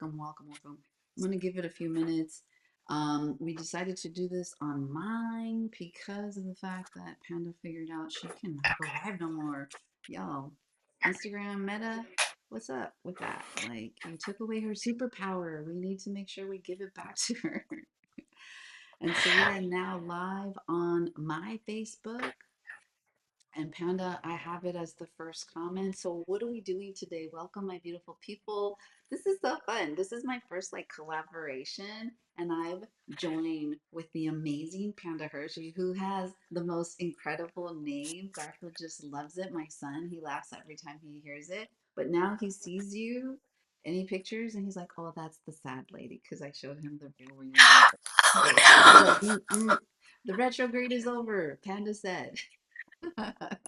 welcome. I'm going to give it a few minutes. We decided to do this on mine because of the fact that Panda figured out she cannot go live no more. Y'all, Instagram Meta, what's up with that? Like, you took away her superpower. We need to make sure we give it back to her. And so we are now live on my Facebook. And Panda, I have it as the first comment. So what are we doing today? Welcome, my beautiful people. This is so fun. This is my first like collaboration, and I've joined with the amazing Panda Hershey, who has the most incredible name. Garfield just loves it. My son, he laughs every time he hears it. But now he sees you, any pictures, and he's like, "Oh, that's the sad lady," because I showed him the real reunion. So he's like, "The retrograde is over," Panda said.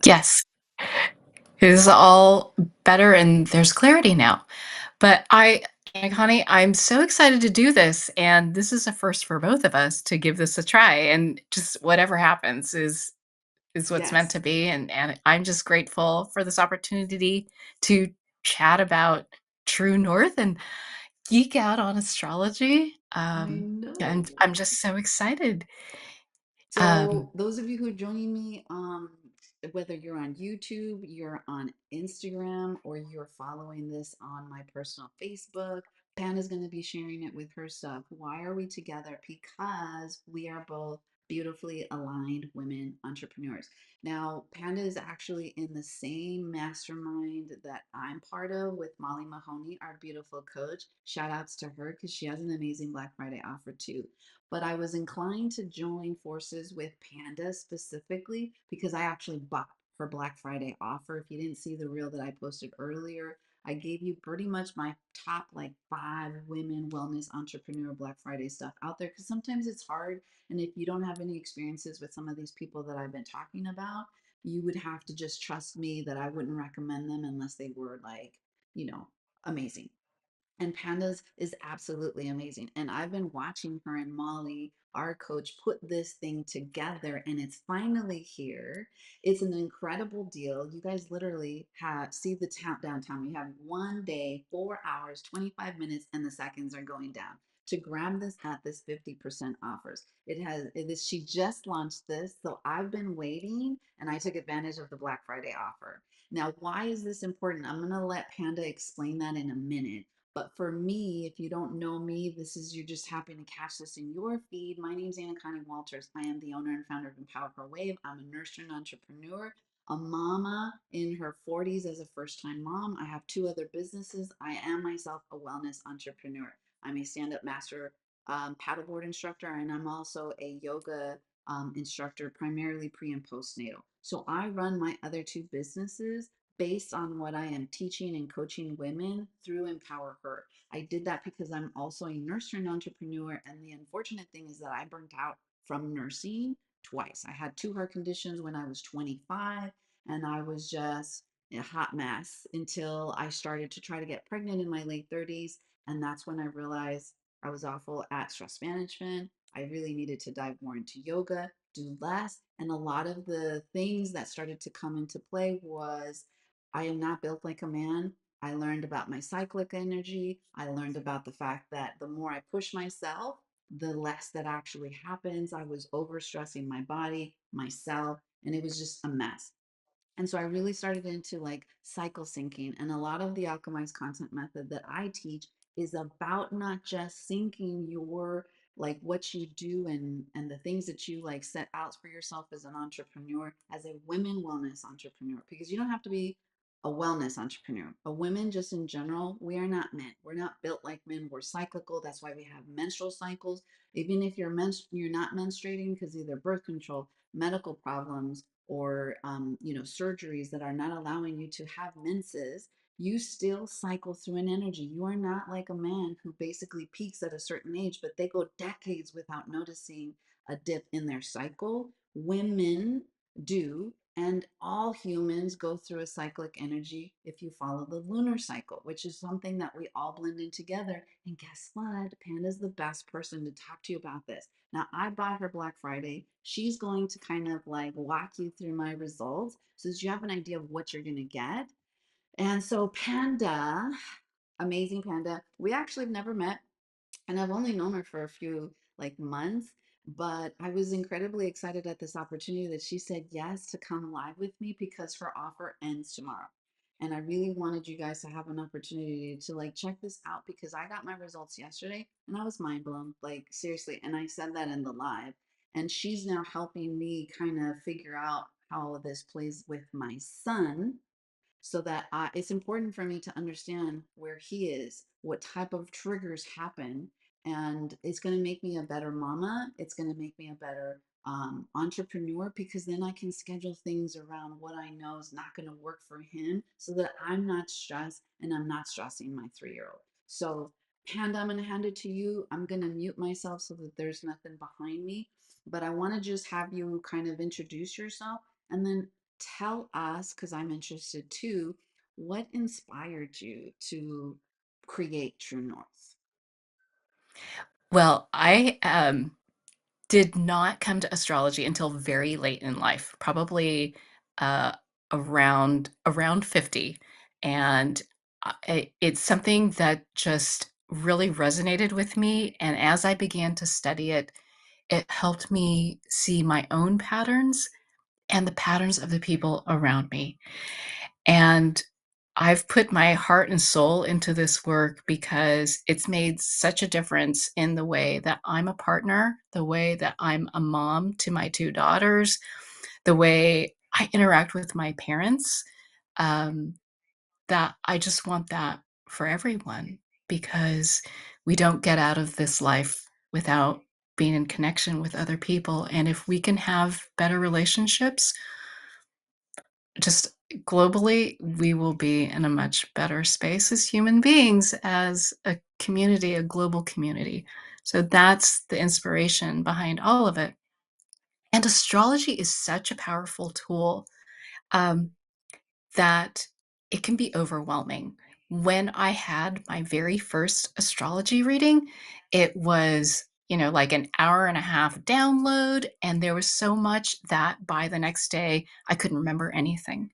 Yes, it is all better and there's clarity now. But Connie, I'm so excited to do this, and this is a first for both of us to give this a try. And just whatever happens is what's meant Yes, to be. And I'm just grateful for this opportunity to chat about True North and geek out on astrology. I And know. I'm just so excited. Um, So those of you who are joining me, whether you're on YouTube, you're on Instagram, or you're following this on my personal Facebook, Panda's going to be sharing it with her stuff. Why are we together? Because we are both beautifully aligned women entrepreneurs. Now, Panda is actually in the same mastermind that I'm part of with Molly Mahoney, our beautiful coach. Shout outs to her because she has an amazing Black Friday offer too. But I was inclined to join forces with Panda specifically because I actually bought her Black Friday offer. If you didn't see the reel that I posted earlier, I gave you pretty much my top like 5 women wellness entrepreneur Black Friday stuff out there because sometimes it's hard. And if you don't have any experiences with some of these people that I've been talking about, you would have to just trust me that I wouldn't recommend them unless they were like, amazing. And Pandas is absolutely amazing. And I've been watching her and Molly, our coach, put this thing together, and it's finally here. It's an incredible deal. You guys literally have see the downtown. We have one day, 4 hours, 25 minutes, and the seconds are going down. To grab this at this 50% offers. She just launched this, so I've been waiting and I took advantage of the Black Friday offer. Now, why is this important? I'm gonna let Panda explain that in a minute. But for me, if you don't know me, this is you just happen to catch this in your feed. My name's Anacani Walters. I am the owner and founder of Empower Her Wave. I'm a nurse and entrepreneur, a mama in her 40s as a first-time mom. I have 2 other businesses. I am myself a wellness entrepreneur. I'm a stand-up master paddleboard instructor, and I'm also a yoga instructor, primarily pre and postnatal. So I run my other 2 businesses based on what I am teaching and coaching women through Empower Her. I did that because I'm also a nurse and entrepreneur. And the unfortunate thing is that I burnt out from nursing twice. I had 2 heart conditions when I was 25, and I was just a hot mess until I started to try to get pregnant in my late 30s. And that's when I realized I was awful at stress management. I really needed to dive more into yoga, do less. And a lot of the things that started to come into play was I am not built like a man. I learned about my cyclic energy. I learned about the fact that the more I push myself, the less that actually happens. I was overstressing my body, myself, and it was just a mess. And so I really started into like cycle syncing. And a lot of the alchemized content method that I teach is about not just syncing your like what you do and the things that you like set out for yourself as an entrepreneur, as a women wellness entrepreneur, because you don't have to be a wellness entrepreneur. A women just in general, we are not men. We're not built like men. We're cyclical. That's why we have menstrual cycles. Even if you're not menstruating because either birth control, medical problems, or surgeries that are not allowing you to have menses, you still cycle through an energy. You are not like a man who basically peaks at a certain age, but they go decades without noticing a dip in their cycle. Women do, and all humans go through a cyclic energy if you follow the lunar cycle, which is something that we all blend in together. And guess what? Panda's the best person to talk to you about this. Now, I bought her Black Friday. She's going to kind of like walk you through my results so that you have an idea of what you're going to get. And so, Panda, amazing Panda. We actually have never met, and I've only known her for a few like months, but I was incredibly excited at this opportunity that she said yes to come live with me because her offer ends tomorrow. And I really wanted you guys to have an opportunity to like check this out because I got my results yesterday and I was mind blown, like seriously. And I said that in the live. And she's now helping me kind of figure out how this plays with my son so that it's important for me to understand where he is, what type of triggers happen, and it's going to make me a better mama. It's going to make me a better entrepreneur because then I can schedule things around what I know is not going to work for him so that I'm not stressed and I'm not stressing my 3 year old. So, Panda, I'm going to hand it to you. I'm going to mute myself so that there's nothing behind me. But I want to just have you kind of introduce yourself and then tell us, because I'm interested too, what inspired you to create True North? Well, I did not come to astrology until very late in life, probably uh, around 50, and it's something that just really resonated with me. And as I began to study it, it helped me see my own patterns and the patterns of the people around me. And I've put my heart and soul into this work because it's made such a difference in the way that I'm a partner, the way that I'm a mom to my 2 daughters, the way I interact with my parents, um, that I just want that for everyone because we don't get out of this life without being in connection with other people, and if we can have better relationships, just globally, we will be in a much better space as human beings, as a community, a global community. So that's the inspiration behind all of it. And astrology is such a powerful tool um, that it can be overwhelming. When I had my very first astrology reading, it was, like an hour and a half download, and there was so much that by the next day, I couldn't remember anything.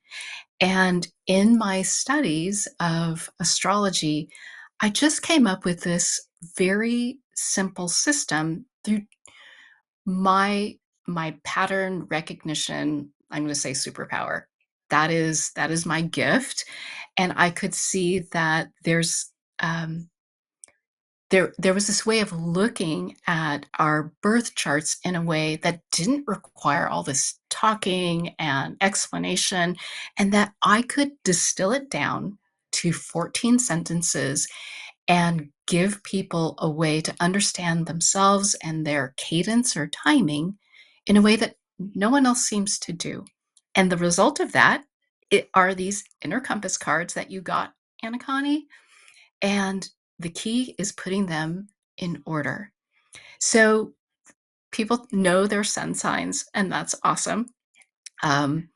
And in my studies of astrology, I just came up with this very simple system through my my pattern recognition, I'm going to say superpower. That is my gift, and I could see that um, there was this way of looking at our birth charts in a way that didn't require all this talking and explanation, and that I could distill it down to 14 sentences and give people a way to understand themselves and their cadence or timing in a way that no one else seems to do. And the result of that are these inner compass cards that you got, Anacani, and the key is putting them in order. So people know their sun signs, and that's awesome. Um,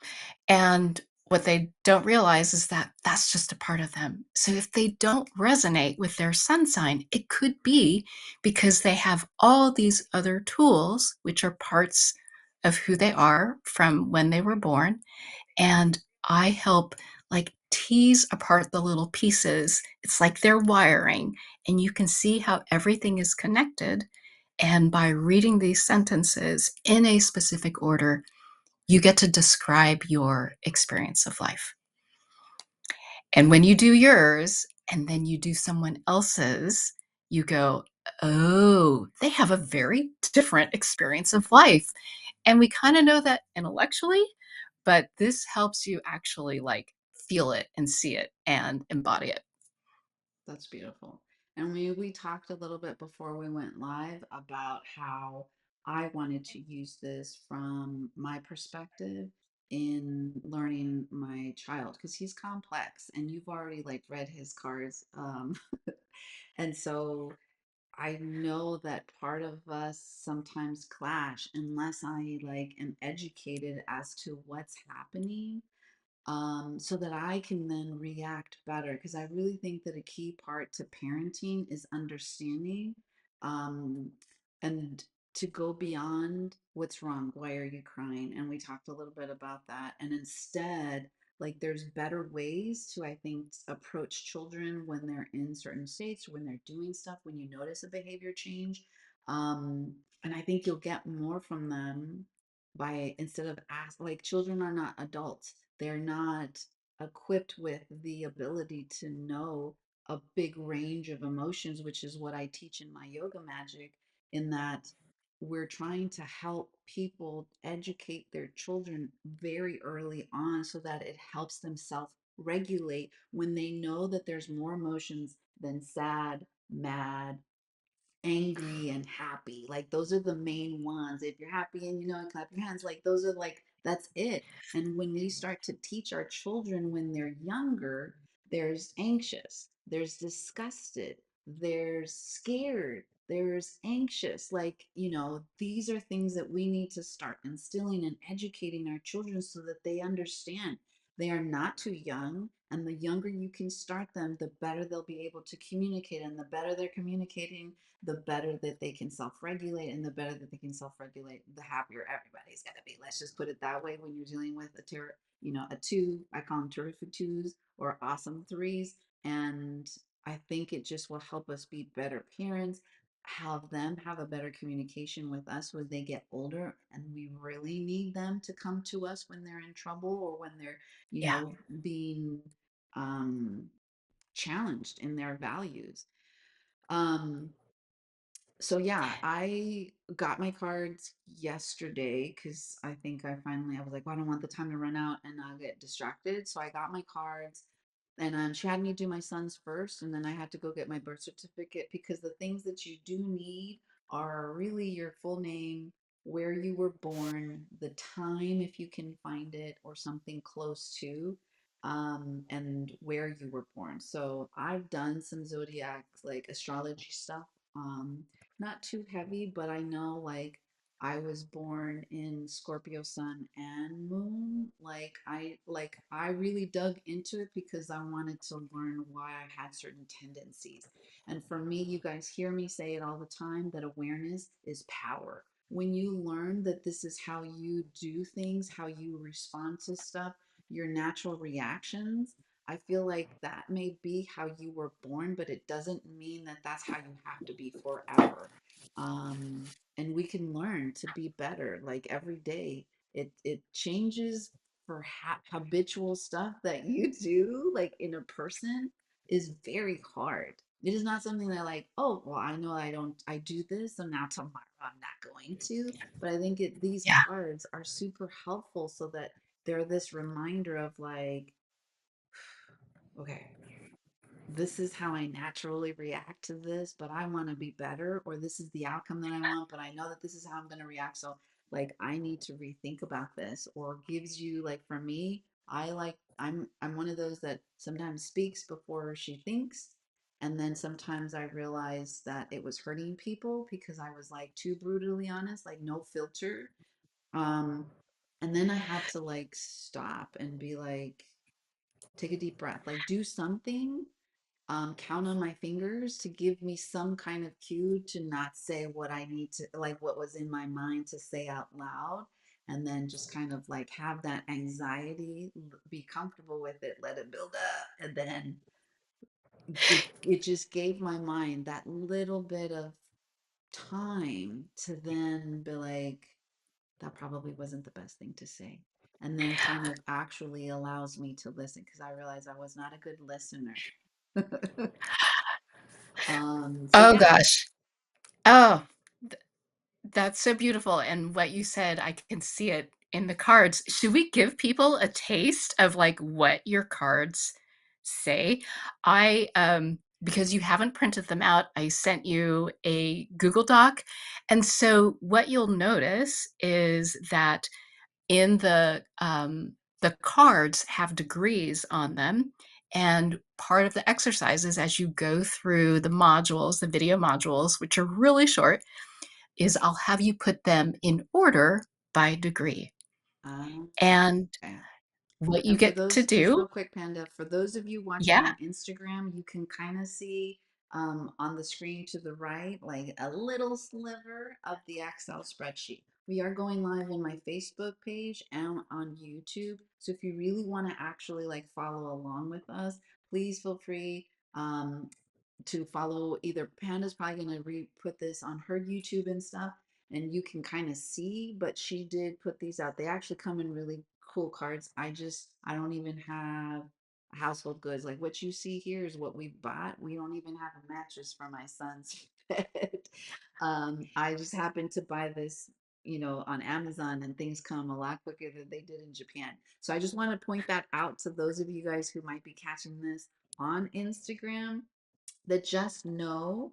and what they don't realize is that that's just a part of them. So if they don't resonate with their sun sign, it could be because they have all these other tools, which are parts of who they are from when they were born, and I help like tease apart the little pieces. It's like they're wiring, and you can see how everything is connected. And by reading these sentences in a specific order, you get to describe your experience of life. And when you do yours and then you do someone else's, you go, oh, they have a very different experience of life. And we kind of know that intellectually, but this helps you actually like feel it and see it and embody it. That's beautiful. And we talked a little bit before we went live about how I wanted to use this from my perspective in learning my child because he's complex and you've already like read his cards. And so I know that part of us sometimes clash unless I like am educated as to what's happening, so that I can then react better. Because I really think that a key part to parenting is understanding, um, and to go beyond what's wrong. Why are you crying? And we talked a little bit about that. And instead, like there's better ways to, I think, approach children when they're in certain states, when they're doing stuff, when you notice a behavior change. And I think you'll get more from them by, instead of ask, like children are not adults. They're not equipped with the ability to know a big range of emotions, which is what I teach in my yoga magic, in that we're trying to help people educate their children very early on so that it helps them self regulate when they know that there's more emotions than sad, mad, angry, and happy. Like those are the main ones. If you're happy and you know, clap your hands, like those are like, that's it. And when we start to teach our children when they're younger, there's anxious, there's disgusted, there's scared, there's anxious. Like, these are things that we need to start instilling and educating our children so that they understand they are not too young. And the younger you can start them, the better they'll be able to communicate. And the better they're communicating, the better that they can self-regulate, and the better that they can self-regulate, the happier everybody's going to be. Let's just put it that way. When you're dealing with a two, I call them terrific twos or awesome threes. And I think it just will help us be better parents, have them have a better communication with us when they get older, and we really need them to come to us when they're in trouble or when they're Yeah. being um challenged in their values. um so yeah, I got my cards yesterday because I think I was like, well, I don't want the time to run out and I'll get distracted. So I got my cards, and she had me do my son's first, and then I had to go get my birth certificate, because the things that you do need are really your full name, where you were born, the time if you can find it or something close to, and where you were born. So I've done some zodiac, like astrology stuff. Not too heavy, but I know, like, I was born in Scorpio sun and moon. Like I really dug into it because I wanted to learn why I had certain tendencies. And for me, you guys hear me say it all the time, that awareness is power. When you learn that this is how you do things, how you respond to stuff, your natural reactions, I feel like that may be how you were born, but it doesn't mean that that's how you have to be forever. And we can learn to be better. Like every day, it changes for habitual stuff that you do, like in a person, is very hard. It is not something that, like, oh, well, I know I do this, so now tomorrow I'm not going to. But I think these Yeah. cards are super helpful so that they're this reminder of, like, okay, this is how I naturally react to this, but I want to be better, or this is the outcome that I want, but I know that this is how I'm going to react. So, like, I need to rethink about this, or gives you, like, for me, I'm one of those that sometimes speaks before she thinks. And then sometimes I realize that it was hurting people because I was like too brutally honest, like no filter. Um, and then I had to like stop and be like, take a deep breath, like do something, count on my fingers to give me some kind of cue to not say what I need to, like what was in my mind to say out loud. And then just kind of like have that anxiety, be comfortable with it, let it build up. And then it just gave my mind that little bit of time to then be like, that probably wasn't the best thing to say. And then kind of actually allows me to listen, because I realized I was not a good listener. So Oh yeah. gosh. Oh, that's so beautiful, and what you said, I can see it in the cards. Should we give people a taste of, like, what your cards say? Because you haven't printed them out, I sent you a Google Doc, and so what you'll notice is that in the cards have degrees on them, and part of the exercise is as you go through the modules, the video modules, which are really short, is I'll have you put them in order by degree. And Okay. what you And for get to those, just do. real quick, Panda, for those of you watching Yeah. on Instagram, you can kind of see on the screen to the right, like a little sliver of the Excel spreadsheet, we are going live on my Facebook page and on YouTube. So if you really want to actually like follow along with us, please feel free. To follow either Panda's probably going to put this on her YouTube and stuff, and you can kind of see, but she did put these out. They actually come in really cool cards. I don't even have household goods. Like what you see here is what we bought. We don't even have a mattress for my son's bed. I just happened to buy this, on Amazon, and things come a lot quicker than they did in Japan. So I just want to point that out to those of you guys who might be catching this on Instagram, that just know,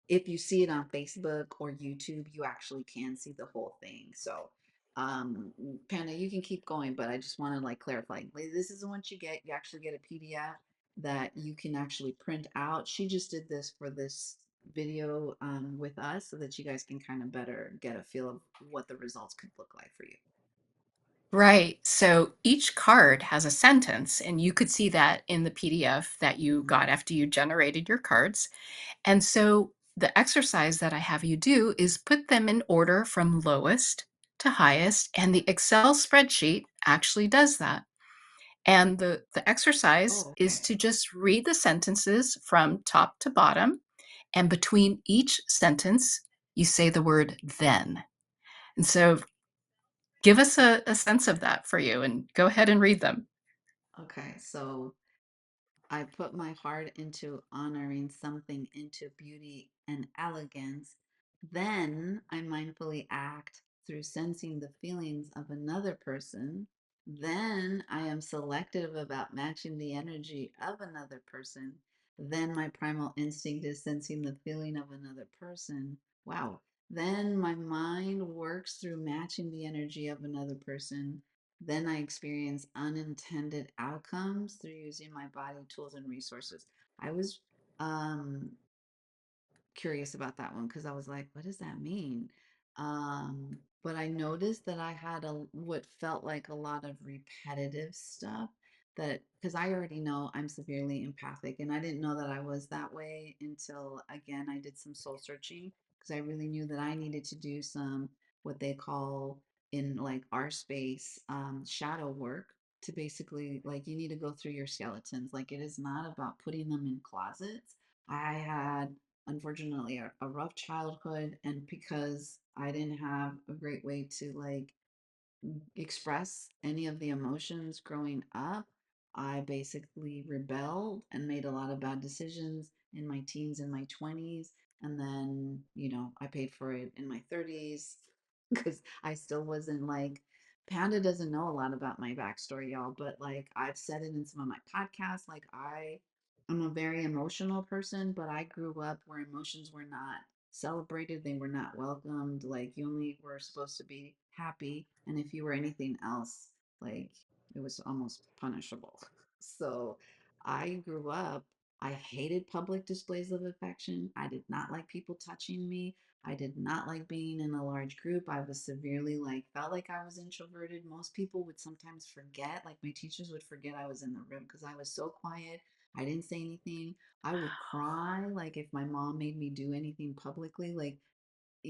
if you see it on Facebook or YouTube, you actually can see the whole thing. So, um, Panda, you can keep going, but I just want to like clarify. Like, this isn't what you get. You actually get a PDF that you can actually print out. She just did this for this video with us so that you guys can kind of better get a feel of what the results could look like for you. Right. So each card has a sentence, and you could see that in the PDF that you got Mhm. after you generated your cards. And so the exercise that I have you do is put them in order from lowest to highest, and the Excel spreadsheet actually does that. And the exercise Oh, is okay. to just read the sentences from top to bottom, and between each sentence, you say the word then. And so give us a sense of that for you, and go ahead and read them. Okay. So I put my heart into honoring something into beauty and elegance. Then I mindfully act through sensing the feelings of another person. Then I am selective about matching the energy of another person. Then my primal instinct is sensing the feeling of another person. Wow. Then my mind works through matching the energy of another person. Then I experience unintended outcomes through using my body, tools, and resources. I was um, curious about that one because I was like, what does that mean? But I noticed that I had what felt like a lot of repetitive stuff, that because I already know I'm severely empathic, and I didn't know that I was that way until again I did some soul searching, because I really knew that I needed to do some what they call in like our space, shadow work, to basically like you need to go through your skeletons. Like it is not about putting them in closets. I had unfortunately a rough childhood, and because I didn't have a great way to like express any of the emotions growing up, I basically rebelled and made a lot of bad decisions in my teens and my 20s. And then, I paid for it in my 30s because I still wasn't like, Panda doesn't know a lot about my backstory, y'all, but like I've said it in some of my podcasts. Like I'm a very emotional person, but I grew up where emotions were not celebrated, they were not welcomed. Like you only were supposed to be happy, and if you were anything else, like it was almost punishable. So I grew up, I hated public displays of affection. I did not like people touching me. I did not like being in a large group. I was severely like felt like I was introverted. Most people would sometimes forget, like my teachers would forget I was in the room because I was so quiet. I didn't say anything. I would cry like if my mom made me do anything publicly, like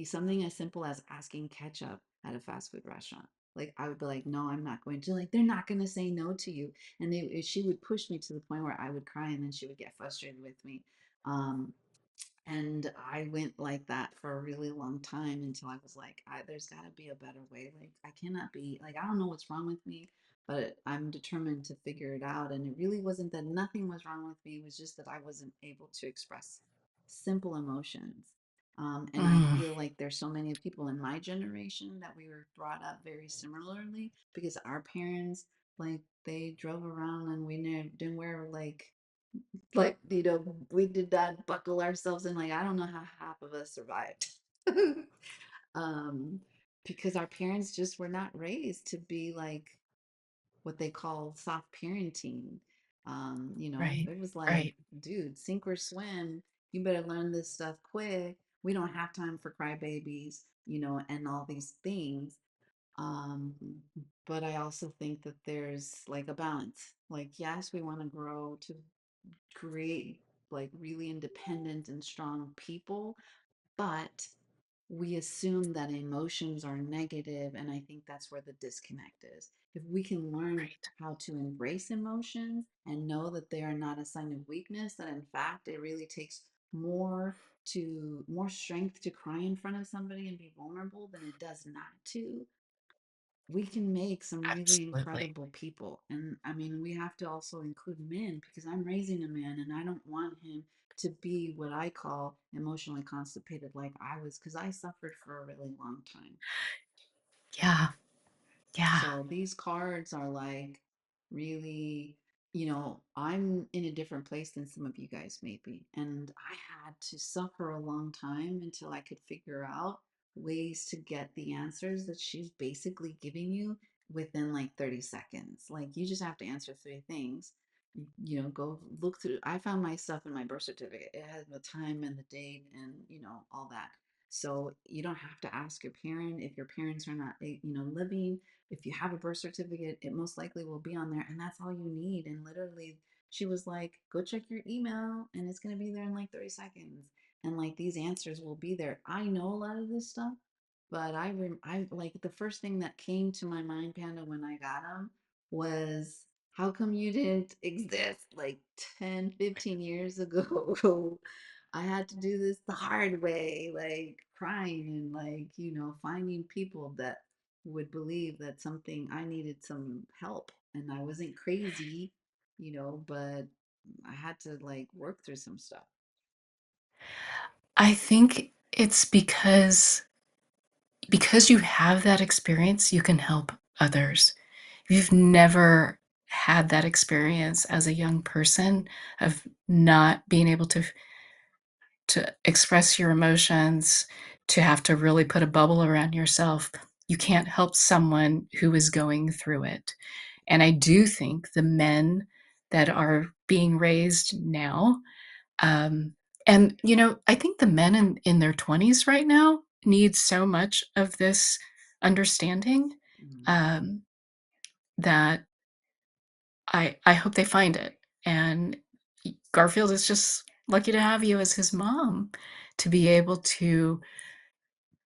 something as simple as asking ketchup at a fast food restaurant. Like I would be like, no, I'm not going to. Like they're not going to say no to you, and she would push me to the point where I would cry, and then she would get frustrated with me. Um, and I went like that for a really long time until I was like, there's got to be a better way. Like, I cannot be, like, I don't know what's wrong with me, but I'm determined to figure it out. And it really wasn't that nothing was wrong with me, it was just that I wasn't able to express simple emotions. And I Mm, feel like there's so many people in my generation that we were brought up very similarly, because our parents, like, they drove around and we didn't wear like we did not buckle ourselves in. Like I don't know how half of us survived. um because our parents just were not raised to be like what they call soft parenting. right, It was like, right. dude, sink or swim, you better learn this stuff quick. We don't have time for crybabies, and all these things. um but I also think that there's like a balance. Like yes, we want to grow to create like really independent and strong people, but we assume that emotions are negative, and I think that's where the disconnect is. If we can learn Right. how to embrace emotions and know that they are not a sign of weakness, that in fact it really takes more strength to cry in front of somebody and be vulnerable than it does not to, we can make some really Absolutely. incredible people. And I mean, we have to also include men, because I'm raising a man and I don't want him to be what I call emotionally constipated like I was, because I suffered for a really long time. Yeah. Yeah. So these cards are like really, I'm in a different place than some of you guys may be. And I had to suffer a long time until I could figure out ways to get the answers that she's basically giving you within like 30 seconds. Like you just have to answer three things. Go look through. I found my stuff in my birth certificate. It has the time and the date and, all that. So you don't have to ask your parent if your parents are not, living. If you have a birth certificate, it most likely will be on there, and that's all you need. And literally, she was like, go check your email and it's going to be there in like 30 seconds, and like these answers will be there. I know a lot of this stuff, but I like the first thing that came to my mind, Panda, when I got them was, how come you didn't exist like 10, 15 years ago? I had to do this the hard way, like crying and like, finding people that would believe that something, I needed some help, and I wasn't crazy, but I had to like work through some stuff. I think it's because you have that experience, you can help others. If you've never had that experience as a young person of not being able to express your emotions, to have to really put a bubble around yourself, you can't help someone who is going through it. And I do think the men that are being raised now, um, and I think the men in their 20s right now need so much of this understanding, Mm, um, that I hope they find it. And Garfield is just lucky to have you as his mom, to be able to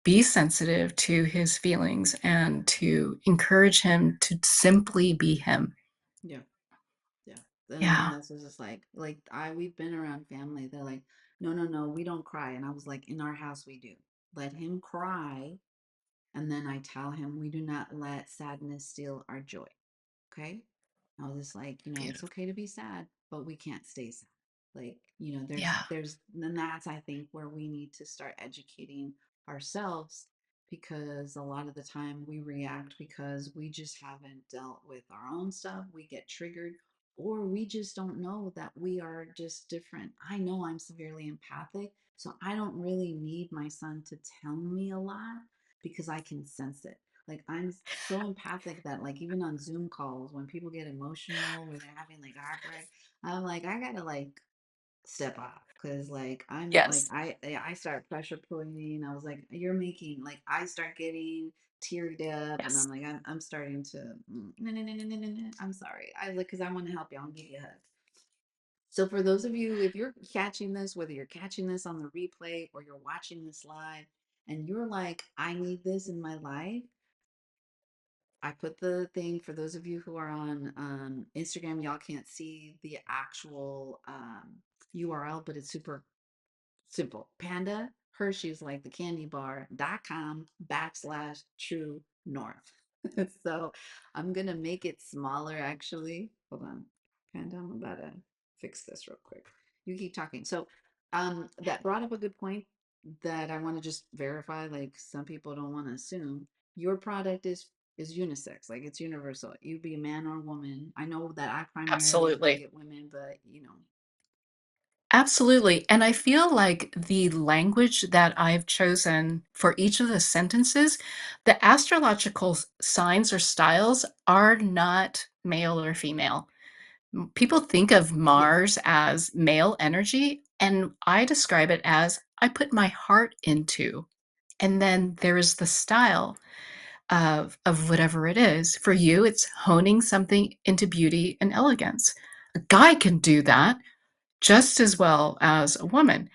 be sensitive to his feelings and to encourage him to simply be him. yeah, yeah. And Yeah. that's just like we've been around family. They're like, no, no, no, we don't cry. And I was like, in our house we do. Let him cry, and then I tell him we do not let sadness steal our joy. Okay. I was just like, it's Beautiful. okay to be sad, but we can't stay sad. Like, Yeah. then that's, I think, where we need to start educating ourselves, because a lot of the time we react because we just haven't dealt with our own stuff. We get triggered, or we just don't know that we are just different. I know I'm severely empathic, so I don't really need my son to tell me a lot, because I can sense it. Like I'm so empathic that like even on Zoom calls when people get emotional, where they're having like a heartbreak, I'm like, I gotta like step off, because like I'm like Yes. I start pressure putting. I was like, you're making, like I start getting teared up, and I'm Yes. like, I'm starting to, no, no, no, no, no, no, no, I'm sorry. I like, because I want to help you. I'll give you a hug. So for those of you, if you're catching this, whether you're catching this on the replay or you're watching this live, and you're like, I need this in my life, I put the thing for those of you who are on Instagram. Y'all can't see the actual URL, but it's super simple. Panda Hershey's, like the candy bar.com/true north. So I'm gonna make it smaller actually. Hold on. Panda, I'm about to fix this real quick. You keep talking. So that brought up a good point that I want to just verify. Like some people don't want to assume your product is unisex, like it's universal. You be a man or a woman. I know that I primarily Absolutely. target women, but Absolutely. And I feel like the language that I've chosen for each of the sentences, the astrological signs or styles are not male or female. People think of yeah. Mars as male energy, and I describe it as I put my heart into. And then there is the style of whatever it is. For you, it's honing something into beauty and elegance. A guy can do that just as well as a woman.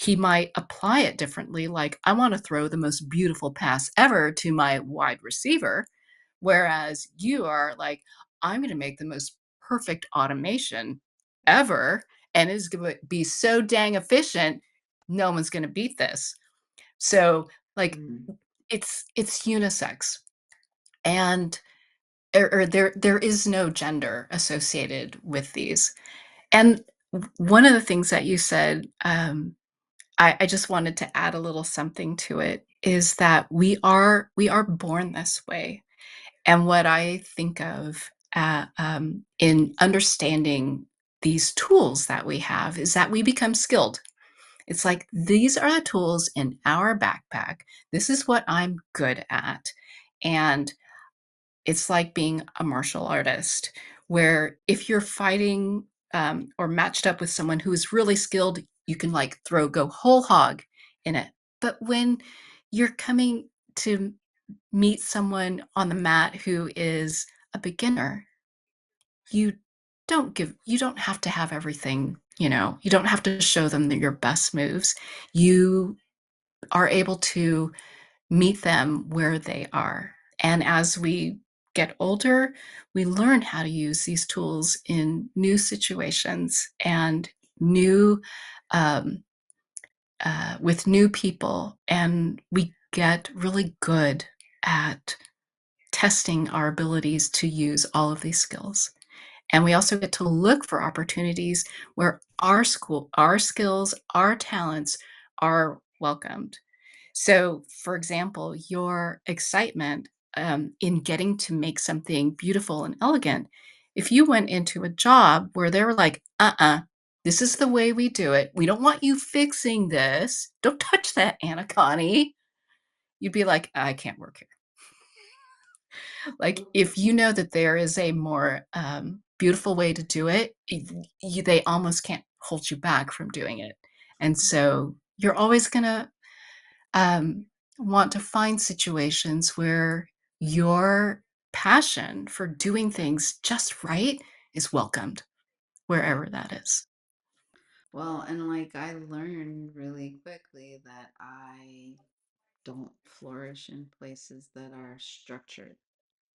he might apply it differently. Like, I want to throw the most beautiful pass ever to my wide receiver. Whereas you are like, I'm going to make the most perfect automation ever. And it's going to be so dang efficient. No one's going to beat this. So, like, Mm, it's unisex. And or there is no gender associated with these. And one of the things that you said, I just wanted to add a little something to it, is that we are born this way. And what I think of in understanding these tools that we have is that we become skilled. It's like, these are the tools in our backpack. This is what I'm good at. And it's like being a martial artist, where if you're fighting or matched up with someone who is really skilled, you can like go whole hog in it. But when you're coming to meet someone on the mat who is a beginner, you you don't have to have everything, you don't have to show them your best moves. You are able to meet them where they are. And as we get older, we learn how to use these tools in new situations and new, um, with new people. And we get really good at testing our abilities to use all of these skills. And we also get to look for opportunities where our skills, our talents are welcomed. So, for example, your excitement in getting to make something beautiful and elegant, if you went into a job where they were like, this is the way we do it. We don't want you fixing this. Don't touch that, Anacani. You'd be like, I can't work here. Like, if you know that there is a more beautiful way to do it, they almost can't hold you back from doing it. And so you're always going to um, want to find situations where your passion for doing things just right is welcomed, wherever that is. well, and like I learned really quickly that I don't flourish in places that are structured.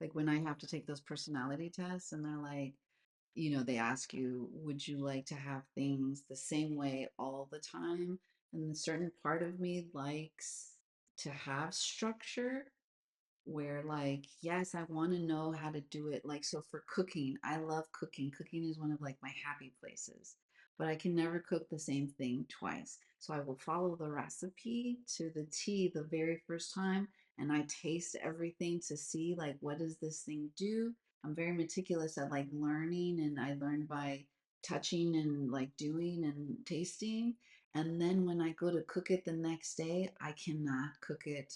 Like when I have to take those personality tests and they're like, they ask you, would you like to have things the same way all the time? And a certain part of me likes to have structure where like yes, I want to know how to do it. Like so for cooking, I love cooking. Cooking is one of like my happy places, but I can never cook the same thing twice, so I will follow the recipe to the T the very first time, and I taste everything to see like what does this thing do. I'm very meticulous at like learning, and I learn by touching and like doing and tasting. And then when I go to cook it the next day, I cannot cook it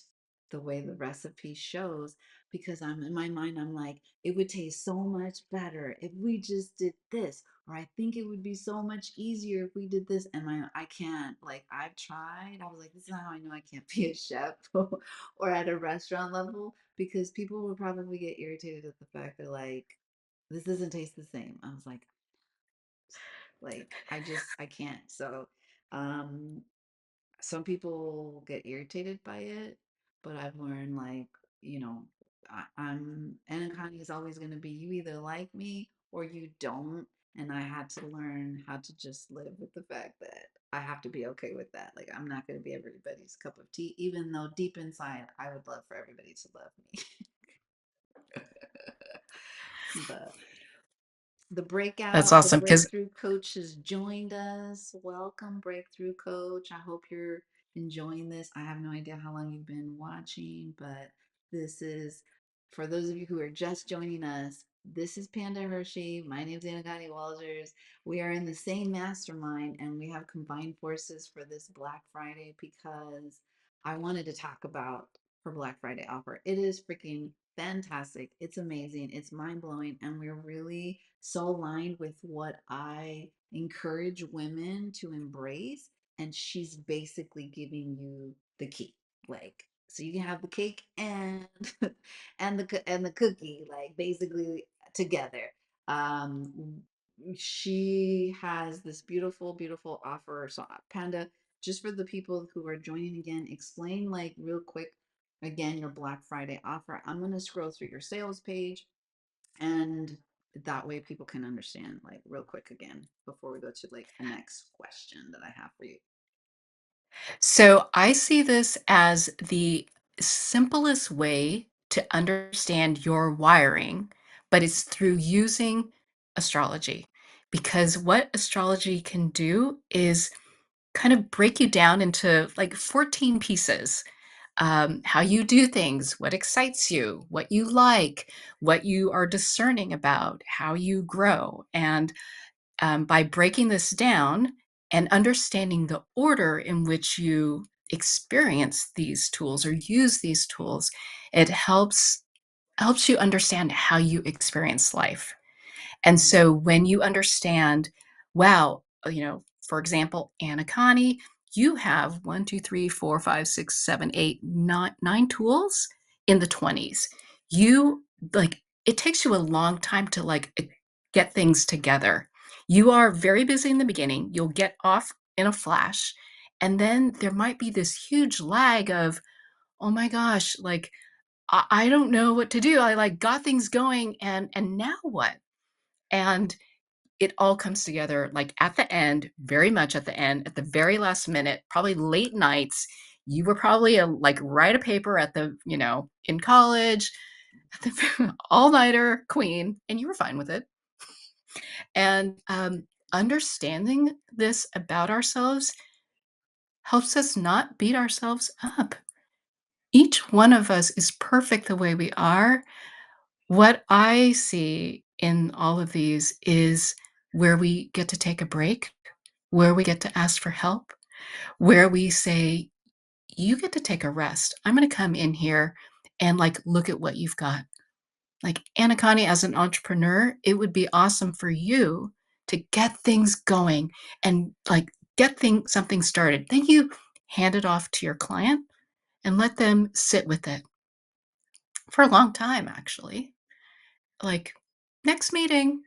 the way the recipe shows, because I'm in my mind, I'm like, it would taste so much better if we just did this, or I think it would be so much easier if we did this. And I can't, like, I've tried. I was like, this is how I know I can't be a chef or at a restaurant level, because people would probably get irritated at the fact that like this doesn't taste the same. I was like I can't. So um some people get irritated by it, but I've learned like, you know, I'm Anacani is always going to be, you either like me or you don't. And I had to learn how to just live with the fact that I have to be okay with that. Like, I'm not going to be everybody's cup of tea, even though deep inside, I would love for everybody to love me. But That's the awesome because breakthrough coach has joined us. Welcome, breakthrough coach. I hope you're enjoying this. I have no idea how long you've been watching, but this is for those of you who are just joining us. This is Panda Hershey. My name is Anacani Walters. We are in the same mastermind, and we have combined forces for this Black Friday because I wanted to talk about her Black Friday offer. It is freaking fantastic. It's amazing. It's mind blowing. And we're really so aligned with what I encourage women to embrace. And she's basically giving you the key. Like, so you can have the cake and and the cookie, like basically together. Um, she has this beautiful, beautiful offer. So Panda, just for the people who are joining again, explain like real quick again your Black Friday offer. I'm going to scroll through your sales page, and that way people can understand like real quick again before we go to like the next question that I have for you. So I see this as the simplest way to understand your wiring, but it's through using astrology. Because what astrology can do is kind of break you down into like 14 pieces. How you do things, what excites you, what you like, what you are discerning about, how you grow. And by breaking this down and understanding the order in which you experience these tools or use these tools, it helps you understand how you experience life. And Mm-hmm. so when you understand, wow, for example, Anacani, you have one, two, three, four, five, six, seven, eight, nine tools in the 20s. You like it takes you a long time to get things together. You are very busy in the beginning. You'll get off in a flash. And then there might be this huge lag of, oh my gosh, like I don't know what to do. I like got things going and now what? And it all comes together, like, at the end, very much at the end, at the very last minute, probably late nights. You were probably write a paper at in college, at the all-nighter queen, and you were fine with it. And, understanding this about ourselves helps us not beat ourselves up. Each one of us is perfect the way we are. What I see in all of these is where we get to take a break, where we get to ask for help, where we say, "You get to take a rest. I'm gonna come in here and, look at what you've got." Like, Anna as an entrepreneur, it would be awesome for you to get things going and, get something started. Then you hand it off to your client and let them sit with it for a long time, actually. Like, next meeting,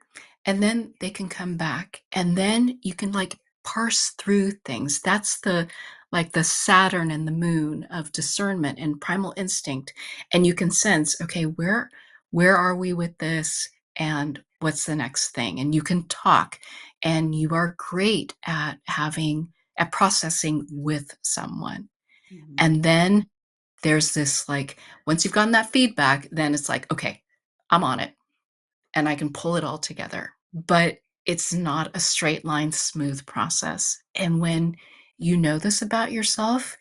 and then they can come back, and then you can parse through things. That's the Saturn and the moon of discernment and primal instinct, and you can sense, okay, where are we with this, and what's the next thing? And you can talk, and you are great at processing with someone. Mm-hmm. And then there's this once you've gotten that feedback, then it's like, okay, I'm on it and I can pull it all together. But it's not a straight line, smooth process. And when you know this about yourself,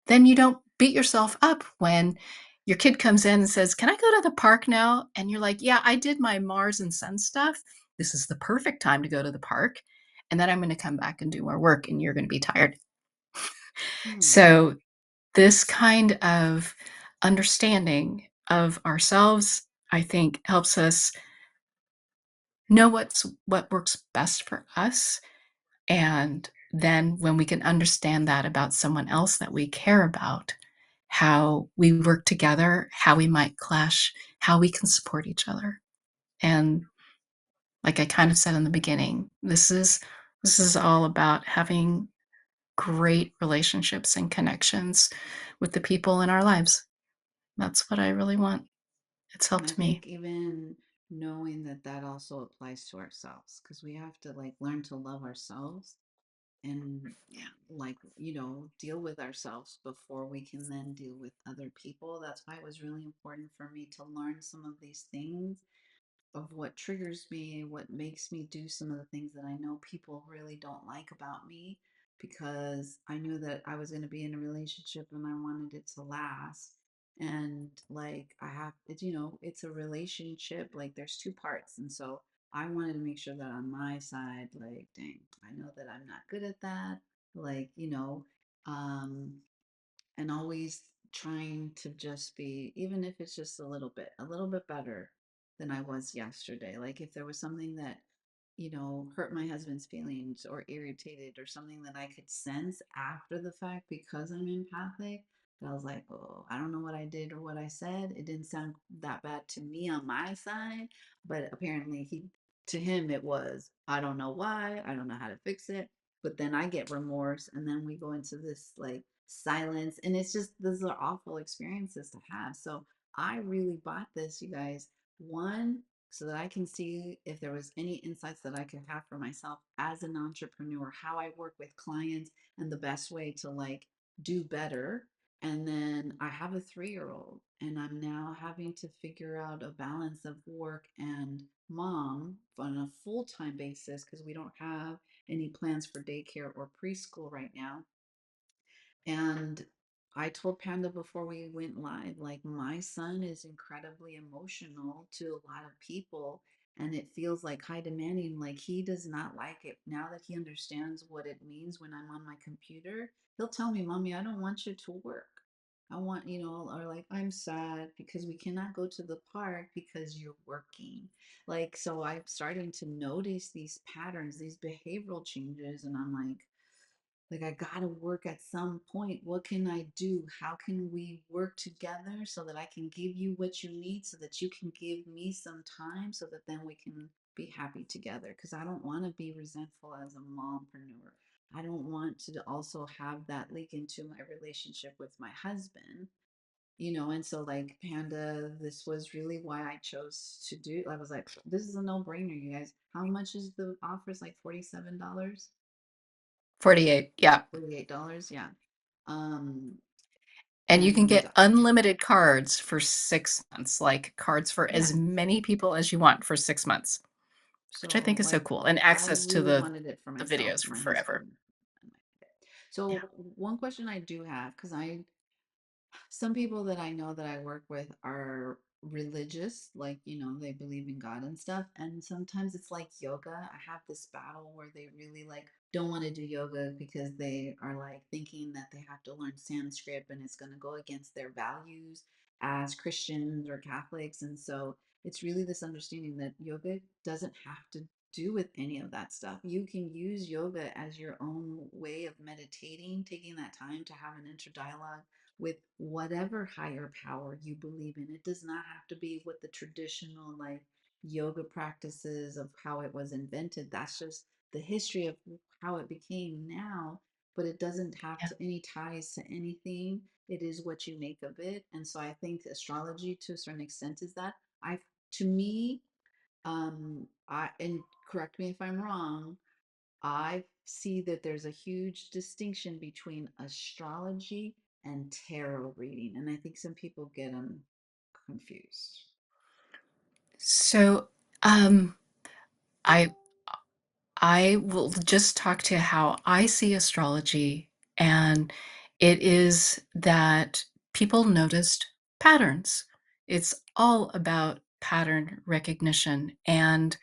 then you don't beat yourself up when your kid comes in and says, "Can I go to the park now?" And you're like, "Yeah, I did my Mars and Sun stuff. This is the perfect time to go to the park. And then I'm going to come back and do more work and you're going to be tired." Hmm. So, this kind of understanding of ourselves, I think, helps us know what works best for us, and then when we can understand that about someone else that we care about, how we work together, how we might clash, how we can support each other. And like I kind of said in the beginning, this is all about having great relationships and connections with the people in our lives. That's what I really want. It's And I helped me. think even knowing that that also applies to ourselves, because we have to like learn to love ourselves and Yeah. like deal with ourselves before we can then deal with other people. That's why it was really important for me to learn some of these things of what triggers me, what makes me do some of the things that I know people really don't like about me, because I knew that I was going to be in a relationship and I wanted it to last. And like I have it's it's a relationship, like there's two parts. And so I wanted to make sure that on my side, like, dang, I know that I'm not good at that. Like, um and always trying to just be, even if it's just a little bit better than I was yesterday. Like if there was something that, hurt my husband's feelings or irritated or something that I could sense after the fact because I'm empathic, that I was like, oh, I don't know what I did or what I said. It didn't sound that bad to me on my side, but apparently to him, it was, I don't know why, I don't know how to fix it. but then I get remorse, and then we go into this like silence, and it's just those are awful experiences to have. So I really bought this, you guys. One, so that I can see if there was any insights that I could have for myself as an entrepreneur, how I work with clients, and the best way to like do better. And then I have a 3 year old, and I'm now having to figure out a balance of work and mom on a full time basis because we don't have any plans for daycare or preschool right now. And I told Panda before we went live, like, my son is incredibly emotional to a lot of people. And it feels like high demanding. Like, he does not like it. Now that he understands what it means when I'm on my computer, he'll tell me, Mommy, I don't want you to work. I want, or like, I'm sad because we cannot go to the park because you're working. Like, so I'm starting to notice these patterns, these behavioral changes. And I'm like, I gotta work at some point. What can I do? How can we work together so that I can give you what you need, so that you can give me some time, so that then we can be happy together? Because I don't want to be resentful as a mompreneur. I don't want to also have that leak into my relationship with my husband. And so, like, Panda, this was really why I chose to do. I was like, this is a no-brainer, you guys. How much is the offer? It's like $47. 48. Yeah. $48, yeah. Um, And you can and get unlimited cards for 6 months, like cards for yeah, as many people as you want for 6 months, which I so think is so like cool. And I access to really the wanted it for myself, videos for my forever. husband, and my kid. Yeah. So one question I do have, because some people that I know that I work with are religious, like, they believe in God and stuff. And sometimes it's like yoga. I have this battle where they really like don't want to do yoga because they are like thinking that they have to learn Sanskrit and it's going to go against their values as Christians or Catholics. And so it's really this understanding that yoga doesn't have to do with any of that stuff. You can use yoga as your own way of meditating, taking that time to have an interdialogue with whatever higher power you believe in. It does not have to be what the traditional like yoga practices of how it was invented. That's just the history of how it became now, but it doesn't have Yeah. to any ties to anything. It is what you make of it. And so I think astrology to a certain extent is that. I To me, I and correct me if I'm wrong, I see that there's a huge distinction between astrology and tarot reading, and I think some people get them confused. So, um, I I will just talk to how I see astrology, and it is that people noticed patterns. It's all about pattern recognition. And,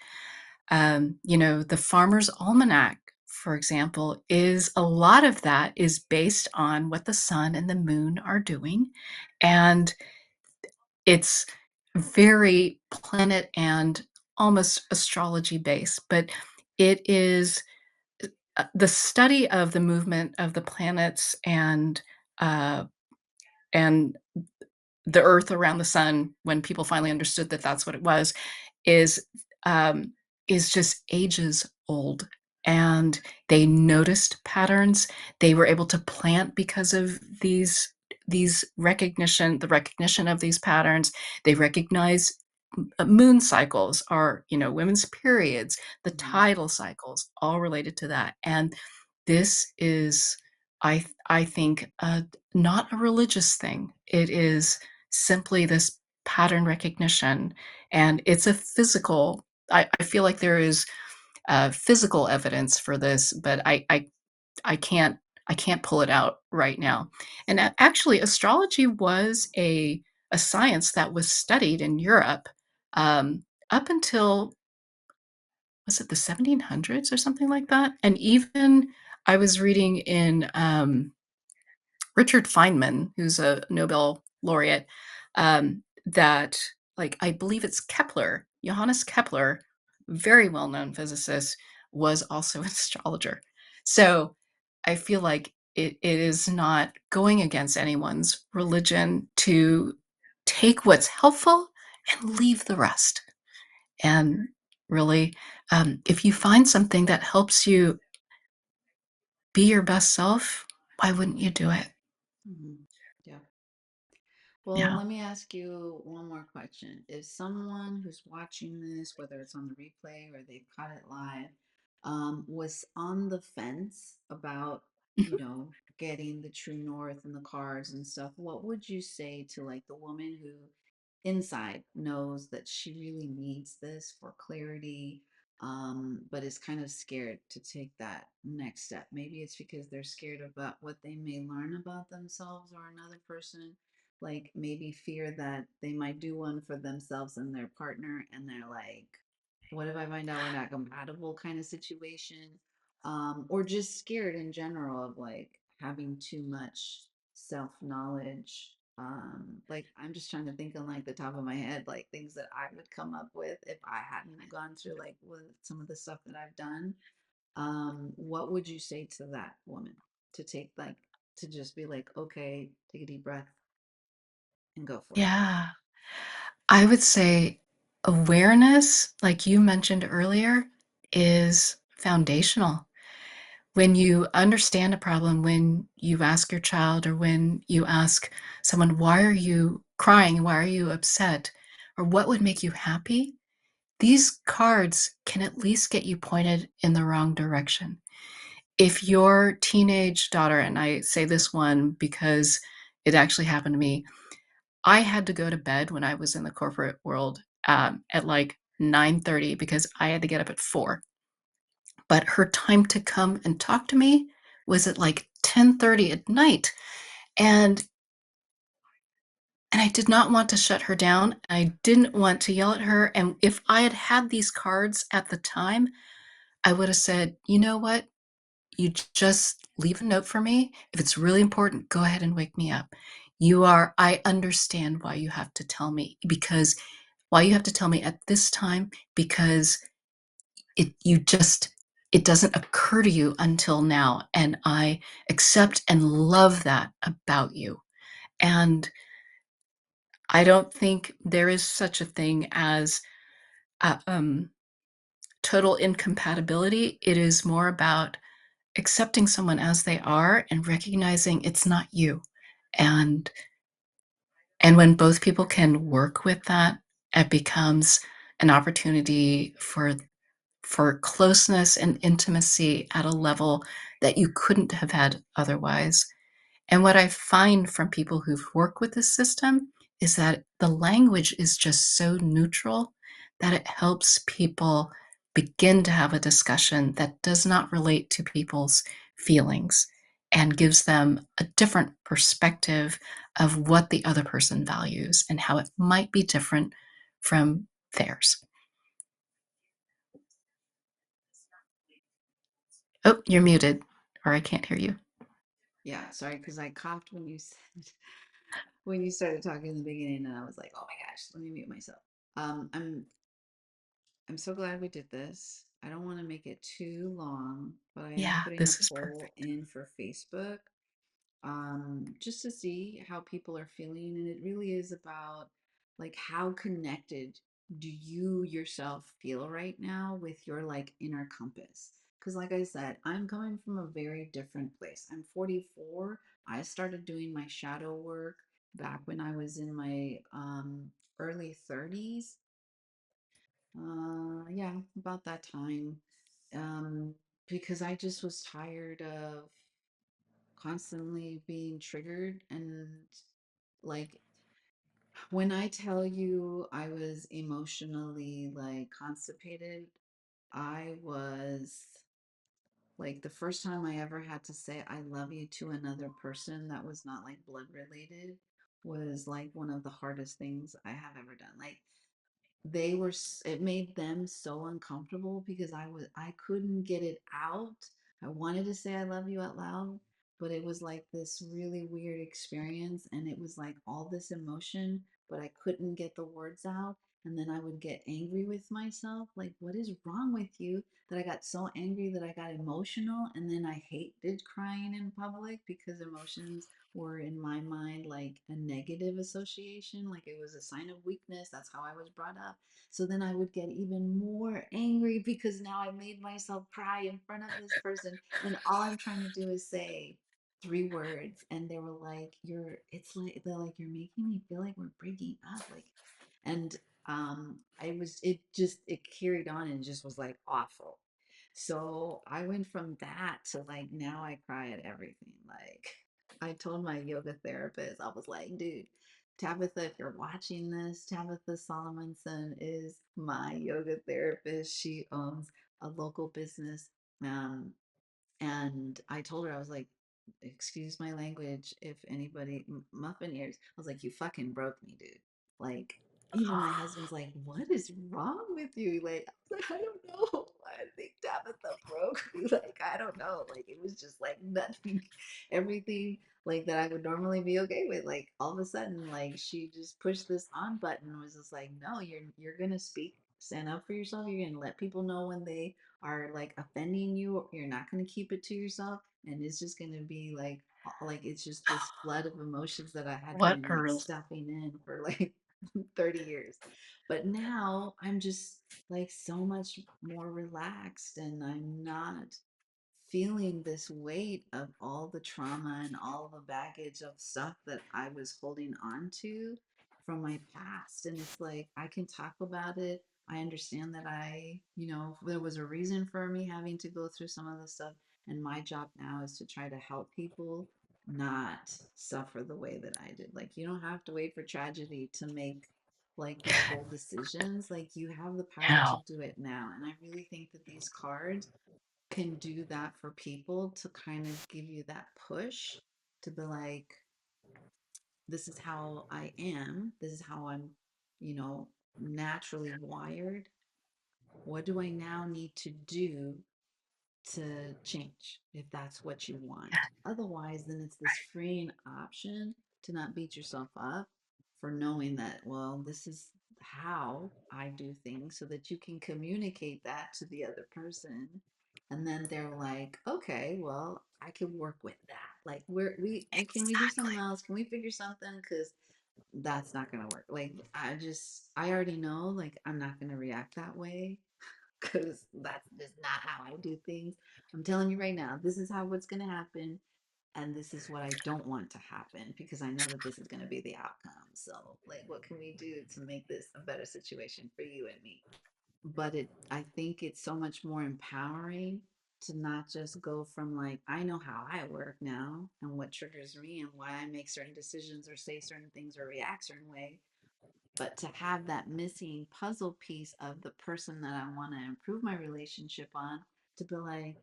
the Farmer's Almanac, for example, is a lot of that is based on what the sun and the moon are doing. And it's very planet and almost astrology based, but it is the study of the movement of the planets uh, and the Earth around the sun, when people finally understood that that's what it was, is um, is just ages old. And they noticed patterns. They were able to plant because of the recognition of these patterns. They recognize moon cycles are, women's periods, the Mm-hmm. tidal cycles, all related to that. And this is, I think, not a religious thing. It is simply this pattern recognition, and it's a physical. I feel like there is physical evidence for this, but I can't I can't pull it out right now. And actually, astrology was a science that was studied in Europe up until, was it the 1700s or something like that? And even I was reading in Richard Feynman, who's a Nobel laureate, that, like, I believe it's Kepler, Johannes Kepler, very well-known physicist, was also an astrologer. So I feel like it is not going against anyone's religion to take what's helpful and leave the rest. And really, if you find something that helps you be your best self, why wouldn't you do it? Hmm. Yeah. Well, Yeah. let me ask you one more question. If someone who's watching this, whether it's on the replay or they've caught it live, was on the fence about, Mhm. getting the true north and the cards and stuff, what would you say to like the woman who inside knows that she really needs this for clarity, but is kind of scared to take that next step? Maybe it's because they're scared about what they may learn about themselves or another person, like maybe fear that they might do one for themselves and their partner and they're like, what if I find out we're not compatible, kind of situation, or just scared in general of like having too much self knowledge. Like I'm just trying to think on like the top of my head, like things that I would come up with if I hadn't gone through like with some of the stuff that I've done. What would you say to that woman to take like to just be like, okay, take a deep breath and go for it? Yeah. I would say awareness, like you mentioned earlier, is foundational. When you understand a problem, when you ask your child or when you ask someone, why are you crying? Why are you upset? Or what would make you happy? These cards can at least get you pointed in the wrong direction. If your teenage daughter, and I say this one because it actually happened to me, I had to go to bed when I was in the corporate world at like 9:30 because I had to get up at 4. But her time to come and talk to me was at like 10:30 at night. And and I did not want to shut her down. I didn't want to yell at her. And if I had had these cards at the time, I would have said, you know what? You just leave a note for me. If it's really important, go ahead and wake me up. I understand why you have to tell me because why you have to tell me at this time because it doesn't occur to you until now. And I accept and love that about you. And I don't think there is such a thing as uh, um, total incompatibility. It is more about accepting someone as they are and recognizing it's not you. And and when both people can work with that, it becomes an opportunity for closeness and intimacy at a level that you couldn't have had otherwise. And what I find from people who've worked with this system is that the language is just so neutral that it helps people begin to have a discussion that does not relate to people's feelings and gives them a different perspective of what the other person values and how it might be different from theirs. Oh, you're muted, or I can't hear you. Yeah, sorry, because I coughed when you said when you started talking in the beginning, and I was like, oh my gosh, let me mute myself. I'm so glad we did this. I don't want to make it too long, but I am Yeah, putting a this is poll perfect. in for Facebook, just to see how people are feeling. And it really is about like how connected do you yourself feel right now with your like inner compass? Because, like I said, I'm coming from a very different place. I'm 44. I started doing my shadow work back when I was in my early 30s. Yeah, about that time. Um, because I just was tired of constantly being triggered and like when I tell you I was emotionally like constipated, I was like the first time I ever had to say I love you to another person that was not like blood related was like one of the hardest things I have ever done. Like it made them so uncomfortable because I couldn't get it out. I wanted to say I love you out loud, but it was like this really weird experience and it was like all this emotion, but I couldn't get the words out. And then I would get angry with myself, like, what is wrong with you? That I got so angry that I got emotional. And then I hated crying in public because emotions were in my mind like a negative association, like it was a sign of weakness. That's how I was brought up. So then I would get even more angry because now I made myself cry in front of this person, and all I'm trying to do is say 3 words, and they were like, "You're," it's like they're like, "You're making me feel like we're breaking up," like, and I was, it just, it carried on and just was like awful. So I went from that to like now I cry at everything. Like I told my yoga therapist, I was like, dude, Tabitha, if you're watching this, Tabitha Solomonson is my yoga therapist. She owns a local business. Um, and I told her, I was like, excuse my language, if anybody, muffin ears, I was like, you fucking broke me, dude. Like, even my husband's like, what is wrong with you? Like, I was like, I don't know. I think Tabitha broke me. Like, I don't know. Like, it was just like nothing, everything like that I would normally be okay with. Like, all of a sudden, like, she just pushed this on button and was just like, no, you're gonna speak, stand up for yourself. You're gonna let people know when they are like offending you. You're not going to keep it to yourself, and it's just going to be like it's just this flood of emotions that I had What been a like relief. stuffing in for like 30 years. But now I'm just like so much more relaxed, and I'm not feeling this weight of all the trauma and all the baggage of stuff that I was holding on to from my past. And it's like I can talk about it. I understand that there was a reason for me having to go through some of the stuff. And my job now is to try to help people not suffer the way that I did. Like, you don't have to wait for tragedy to make like these bold decisions. Like, you have the power to Now, do it now. And I really think that these cards can do that for people to kind of give you that push to be like, this is how I am. This is how I'm, naturally wired. What do I now need to do to change if that's what you want? Otherwise, then it's this freeing option to not beat yourself up for knowing that, well, this is how I do things, so that you can communicate that to the other person. And then they're like, okay, well, I can work with that. Like, we can we do something exactly. else? Can we figure something? Because that's not gonna work. Like, I already know, like, I'm not gonna react that way because that's just not how I do things. I'm telling you right now, this is how what's going to happen. And this is what I don't want to happen because I know that this is going to be the outcome. So, like, what can we do to make this a better situation for you and me? But I think it's so much more empowering to not just go from like, I know how I work now and what triggers me and why I make certain decisions or say certain things or react certain way, but to have that missing puzzle piece of the person that I want to improve my relationship on, to be like,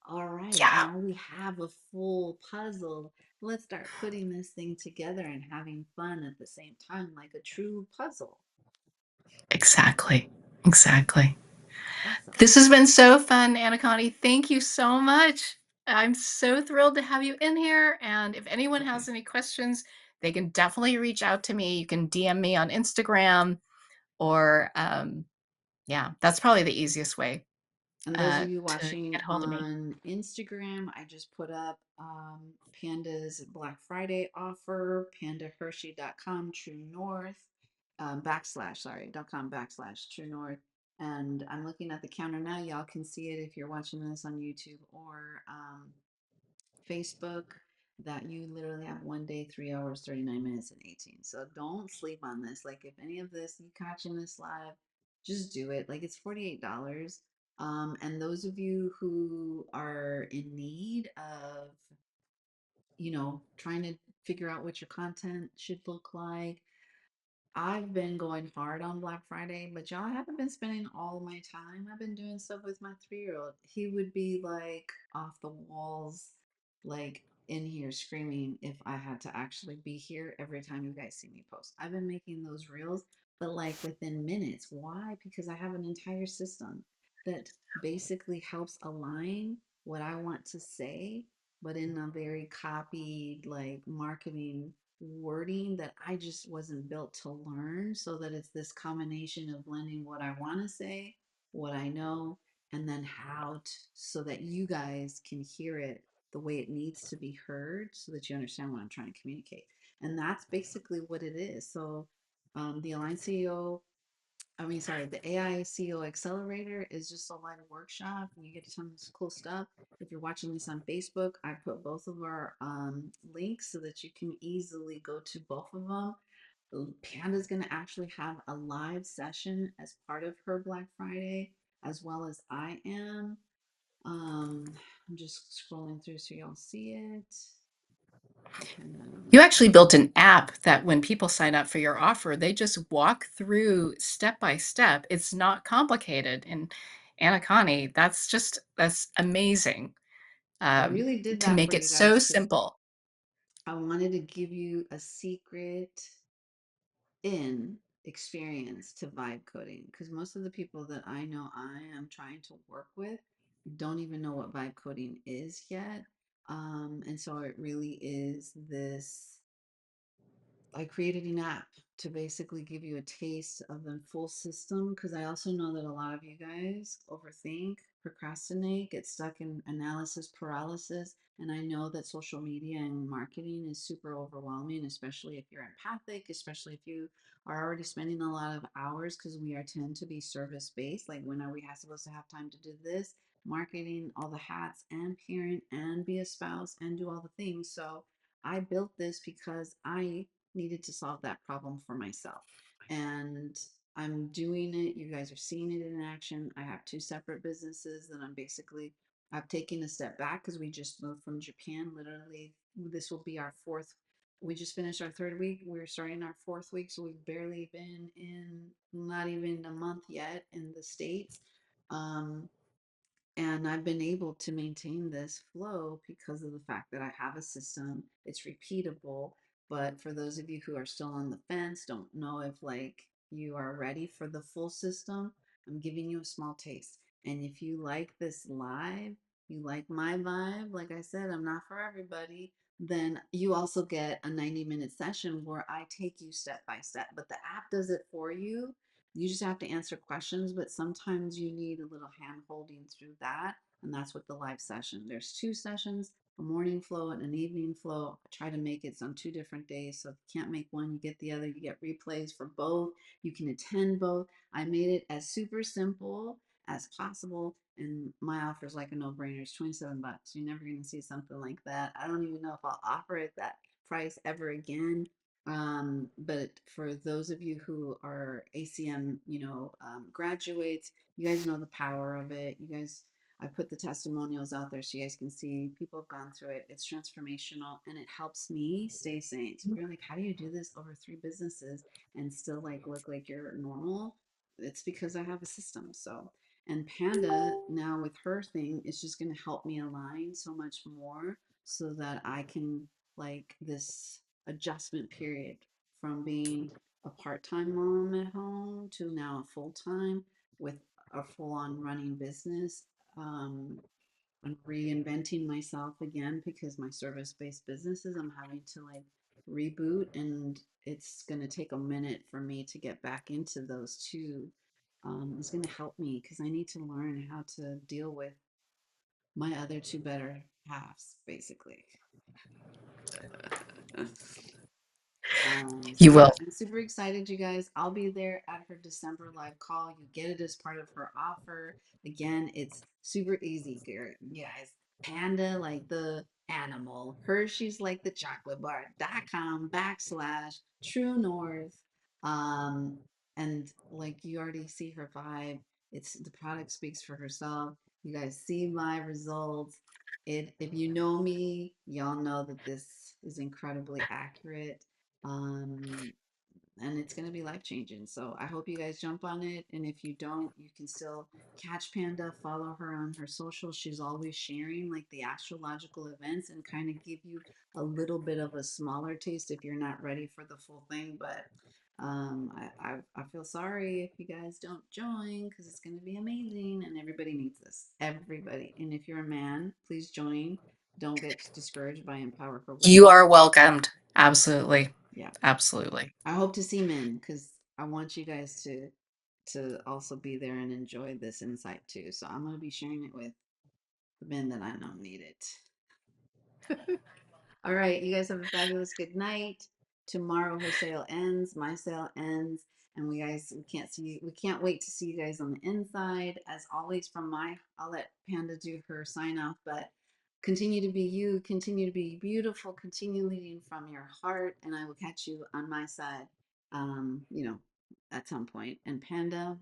all right, Yeah, now we have a full puzzle. Let's start putting this thing together and having fun at the same time, like a true puzzle. exactly. Exactly. Awesome. This has been so fun, Anacani. Thank you so much. I'm so thrilled to have you in here. And if anyone has Okay. any questions, they can definitely reach out to me. You can DM me on Instagram or, yeah, that's probably the easiest way And those of you to watching get hold of me. on Instagram, I just put up Panda's Black Friday offer, pandahershey.com, True North, .com / True North. And I'm looking at the counter now. Y'all can see it if you're watching this on YouTube or Facebook, that you literally have 1 day, 3 hours, 39 minutes, and 18. So don't sleep on this. Like, if any of this, you catching this live, just do it. Like, it's $48. And those of you who are in need of, trying to figure out what your content should look like, I've been going hard on Black Friday, but y'all haven't been spending all my time. I've been doing stuff with my 3-year old. He would be like off the walls, like in here screaming if I had to actually be here every time you guys see me post. I've been making those reels, but like within minutes. Why? Because I have an entire system that basically helps align what I want to say, but in a very copied, like marketing wording that I just wasn't built to learn, so that it's this combination of blending what I want to say, what I know, and then how to, so that you guys can hear it the way it needs to be heard so that you understand what I'm trying to communicate. And that's basically what it is. So the Align CEO, I mean, sorry, the AI CEO Accelerator is just a live workshop. You get tons of cool stuff. If you're watching this on Facebook, I put both of our links so that you can easily go to both of them. Panda's going to actually have a live session as part of her Black Friday, as well as I am. I'm just scrolling through so y'all see it. Panda. You actually built an app that when people sign up for your offer, they just walk through step by step. It's not complicated. And Anacani, that's amazing, I um, really did to that make for it you so guys because simple. I wanted to give you a secret in experience to vibe coding because most of the people that I know I am trying to work with don't even know what vibe coding is yet. And so it really is this. I created an app to basically give you a taste of the full system because I also know that a lot of you guys overthink, procrastinate, get stuck in analysis paralysis. And I know that social media and marketing is super overwhelming, especially if you're empathic, especially if you are already spending a lot of hours because we are tend to be service based. Like, when are we supposed to have time to do this? Marketing, all the hats, and parent, and be a spouse, and do all the things. So I built this because I needed to solve that problem for myself. And I'm doing it. You guys are seeing it in action. I have two separate businesses that I've taken a step back because we just moved from Japan. Literally, this will be our fourth. We just finished our third week. We're starting our fourth week. So we've barely been in, not even a month yet in the States. Um, and I've been able to maintain this flow because of the fact that I have a system. It's repeatable. But for those of you who are still on the fence, don't know if like you are ready for the full system, I'm giving you a small taste. And if you like this live, you like my vibe, like I said, I'm not for everybody, then you also get a 90-minute session where I take you step by step. But the app does it for you. You just have to answer questions, but sometimes you need a little hand holding through that. And that's what the live session. There's two sessions, a morning flow and an evening flow. I try to make it on two different days. So if you can't make one, you get the other. You get replays for both. You can attend both. I made it as super simple as possible. And my offer is like a no-brainer. It's 27 bucks. You're never going to see something like that. I don't even know if I'll offer it that price ever again. But for those of you who are ACM, graduates, you guys know the power of it. You guys, I put the testimonials out there so you guys can see people have gone through it. It's transformational and it helps me stay sane. So if you're like, how do you do this over three businesses and still like look like you're normal? It's because I have a system. So, and Panda now with her thing is just going to help me align so much more so that I can like this adjustment period from being a part-time mom at home to now a full-time with a full-on running business. I'm reinventing myself again because my service-based businesses, I'm having to like reboot, and it's going to take a minute for me to get back into those two. It's going to help me because I need to learn how to deal with my other two better halves, basically. You So will. yeah, I'm super excited, you guys. I'll be there at her December live call. You get it as part of her offer. Again, it's super easy, you guys. Panda like the animal, Hershey's like the chocolate bar.com/ True North. Um, and like you already see her vibe. It's the product speaks for herself. You guys see my results. If you know me, y'all know that this is incredibly accurate, um, and it's going to be life changing. So I hope you guys jump on it. And if you don't, you can still catch Panda, follow her on her social. She's always sharing like the astrological events and kind of give you a little bit of a smaller taste if you're not ready for the full thing. But I feel sorry if you guys don't join because it's going to be amazing and everybody needs this. Everybody. And if you're a man, please join. Don't get discouraged by Empower for You Women. are welcomed. Absolutely. Yeah. Absolutely. I hope to see men because I want you guys to also be there and enjoy this insight too. So I'm gonna be sharing it with the men that I know need it. All right, you guys have a fabulous good night. Tomorrow her sale ends, my sale ends, and we can't wait to see you guys on the inside. As always, I'll let Panda do her sign off, but continue to be you, continue to be beautiful, continue leading from your heart, and I will catch you on my side, you know, at some point. And Panda,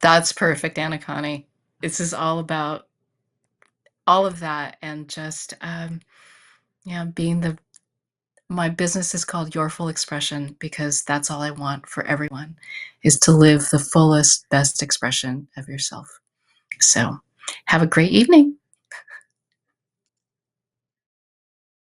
That's perfect, Anacani. This is all about all of that and just, yeah, being the my business is called Your Full Expression because that's all I want for everyone is to live the fullest, best expression of yourself. So have a great evening.